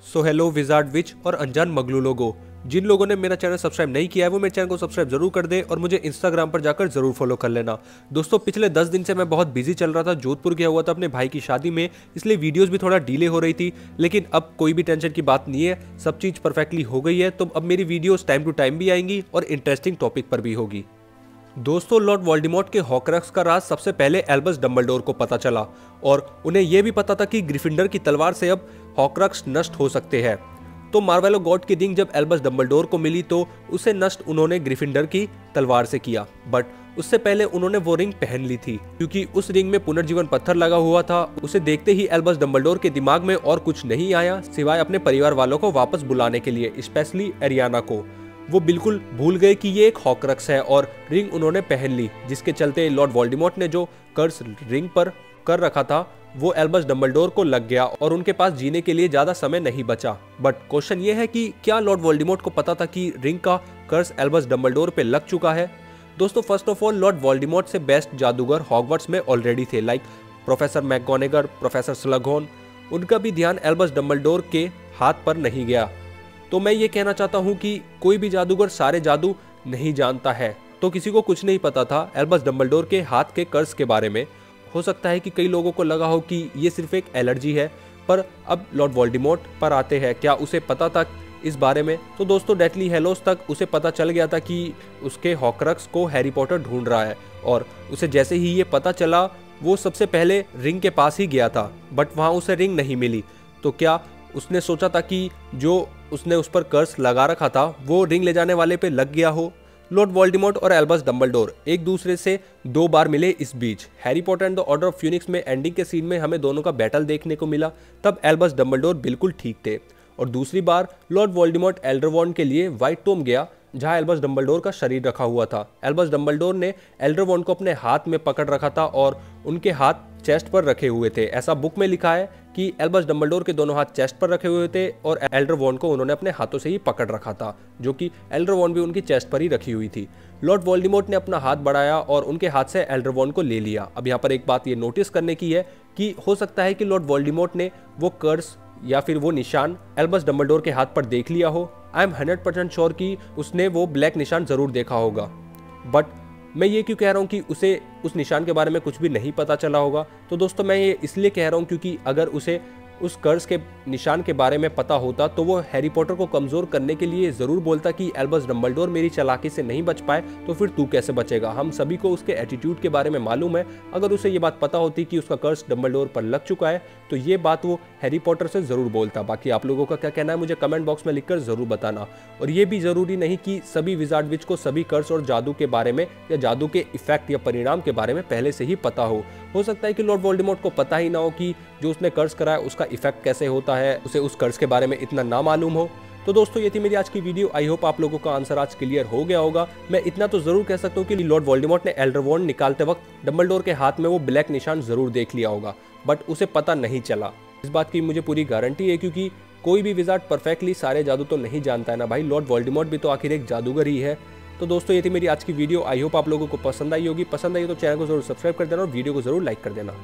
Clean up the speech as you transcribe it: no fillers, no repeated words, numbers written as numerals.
So hello wizard विच और अनजान मगलू लोगों, जिन लोगों ने मेरा चैनल सब्सक्राइब नहीं किया है वो मेरे चैनल को सब्सक्राइब जरूर कर दे और मुझे इंस्टाग्राम पर जाकर जरूर फॉलो कर लेना। दोस्तों पिछले 10 दिन से मैं बहुत बिजी चल रहा था, जोधपुर गया हुआ था अपने भाई की शादी में, इसलिए वीडियोस भी थोड़ा डिले हो रही थी। लेकिन अब कोई भी टेंशन की बात नहीं है, सब चीज परफेक्टली हो गई है। तो अब मेरी वीडियोस टाइम टू टाइम भी आएंगी और इंटरेस्टिंग टॉपिक पर भी होगी। दोस्तों लॉर्ड वोल्डेमॉर्ट के हॉक्रक्स का राज सबसे पहले एल्बस डंबलडोर को पता चला और उन्हें यह भी पता था कि ग्रिफिंडर की तलवार से अब हॉक्रक्स नष्ट हो सकते हैं। तो मार्वेलो गॉड की रिंग जब एल्बस डंबलडोर को मिली तो उसे नष्ट उन्होंने ग्रिफिंडर की तलवार से किया, बट उससे पहले उन्होंने वो रिंग पहन ली थी क्योंकि उस रिंग में पुनर्जीवन पत्थर लगा हुआ था। उसे देखते ही एल्बस डंबलडोर के दिमाग में और कुछ नहीं आया सिवाय अपने परिवार वालों को वापस बुलाने के लिए, स्पेशली एरियाना को। वो बिल्कुल भूल गए कि ये एक हॉक्रक्स है और रिंग उन्होंने पहन ली, जिसके चलते लॉर्ड वोल्डेमॉर्ट ने जो कर्स रिंग पर कर रखा था वो एल्बस डंबलडोर को लग गया और उनके पास जीने के लिए ज्यादा समय नहीं बचा। बट क्वेश्चन ये है कि क्या लॉर्ड वोल्डेमॉर्ट को पता था कि रिंग का कर्स एल्बस डंबलडोर पे लग चुका है? दोस्तों first of all Lord Voldemort से बेस्ट जादूगर हॉगवर्ट्स में ऑलरेडी थे, लाइक प्रोफेसर मैकगोनेगर, प्रोफेसर स्लगहॉर्न। उनका भी ध्यान एल्बस डंबलडोर के हाथ पर नहीं गया। तो मैं ये कहना चाहता हूँ कि कोई भी जादूगर सारे जादू नहीं जानता है, तो किसी को कुछ नहीं पता था एल्बस डंबलडोर के हाथ के कर्स के बारे में। हो सकता है कि कई लोगों को लगा हो कि ये सिर्फ एक एलर्जी है, पर अब लॉर्ड वोल्डेमॉर्ट पर आते हैं, क्या उसे पता था इस बारे में? तो दोस्तों डेथली हेलोस तक उसे पता चल गया था कि उसके हॉक्रक्स को हैरी पॉटर ढूंढ रहा है और उसे जैसे ही ये पता चला वो सबसे पहले रिंग के पास ही गया था, बट वहाँ उसे रिंग नहीं मिली। तो क्या उसने सोचा था कि जो उसने उस पर कर्स लगा रखा था वो रिंग ले जाने वाले पे लग गया हो? लॉर्ड वोल्डेमॉर्ट और एल्बस डंबलडोर एक दूसरे से 2 बार मिले इस बीच। Harry Potter and the Order of Phoenix में एंडिंग के सीन में हमें दोनों का बैटल देखने को मिला, तब एल्बस डंबलडोर बिल्कुल ठीक थे। और दूसरी बार लॉर्ड वोल्डेमॉर्ट एल्डरवॉन्ड के लिए व्हाइट टोम गया जहां एल्बस डंबलडोर का शरीर रखा हुआ था। एल्बस डंबलडोर ने एल्डरवॉन्ड को अपने हाथ में पकड़ रखा था और उनके हाथ चेस्ट पर रखे हुए थे। ऐसा बुक में लिखा है कि एल्बस डंबलडोर के दोनों हाथ चेस्ट पर रखे हुए थे और एल्डरवॉन्ड को उन्होंने अपने हाथों से ही पकड़ रखा था, जो कि एल्डरवॉन्ड भी उनकी चेस्ट पर ही रखी हुई थी। लॉर्ड वोल्डेमॉर्ट ने अपना हाथ बढ़ाया और उनके हाथ से एल्डरवॉन्ड को ले लिया। अब यहाँ पर एक बात ये नोटिस करने की है कि हो सकता है कि लॉर्ड वोल्डेमॉर्ट ने वो कर्स या फिर वो निशान एल्बस डंबलडोर के हाथ पर देख लिया हो। आई एम 100% श्योर कि उसने वो ब्लैक निशान जरूर देखा होगा, बट मैं ये क्यों कह रहा हूँ कि उसे उस निशान के बारे में कुछ भी नहीं पता चला होगा? तो दोस्तों मैं ये इसलिए कह रहा हूँ क्योंकि अगर उसे उस कर्स के निशान के बारे में पता होता तो वो हैरी पॉटर को कमजोर करने के लिए जरूर बोलता कि एल्बस डंबलडोर मेरी चालाकी से नहीं बच पाए तो फिर तू कैसे बचेगा। हम सभी को उसके एटीट्यूड के बारे में मालूम है। अगर उसे ये बात पता होती कि उसका कर्स डंबलडोर पर लग चुका है तो ये बात वो हैरी पॉटर से जरूर बोलता। बाकी आप लोगों का क्या कहना है मुझे कमेंट बॉक्स में लिखकर जरूर बताना। और ये भी जरूरी नहीं कि सभी विजार्ड विच को सभी कर्स और जादू के बारे में या जादू के इफेक्ट या परिणाम के बारे में पहले से ही पता हो सकता है कि लॉर्ड वोल्डेमॉर्ट को पता ही ना हो कि जो उसने कर्स कराया उसका इफेक्ट कैसे होता है, उसे उस कर्स के बारे में इतना ना मालूम हो। तो दोस्तों ये थी मेरी आज की वीडियो। आई होप आप लोगों का आंसर आज क्लियर हो गया होगा। मैं इतना तो जरूर कह सकता हूँ कि लॉर्ड वोल्डेमॉर्ट ने एल्डरवॉन्ड निकालते वक्त डंबलडोर के हाथ में वो ब्लैक निशान जरूर देख लिया होगा, बट उसे पता नहीं चला। इस बात की मुझे पूरी गारंटी है क्योंकि कोई भी विजार्ड परफेक्टली सारे जादू तो नहीं जानता है ना भाई। लॉर्ड वोल्डेमॉर्ट भी तो आखिर एक जादूगर ही है। तो दोस्तों ये थी मेरी आज की वीडियो। आई होप आप लोगों को पसंद आई होगी। पसंद आई तो चैनल को जरूर सब्सक्राइब कर देना और वीडियो को जरूर लाइक कर देना।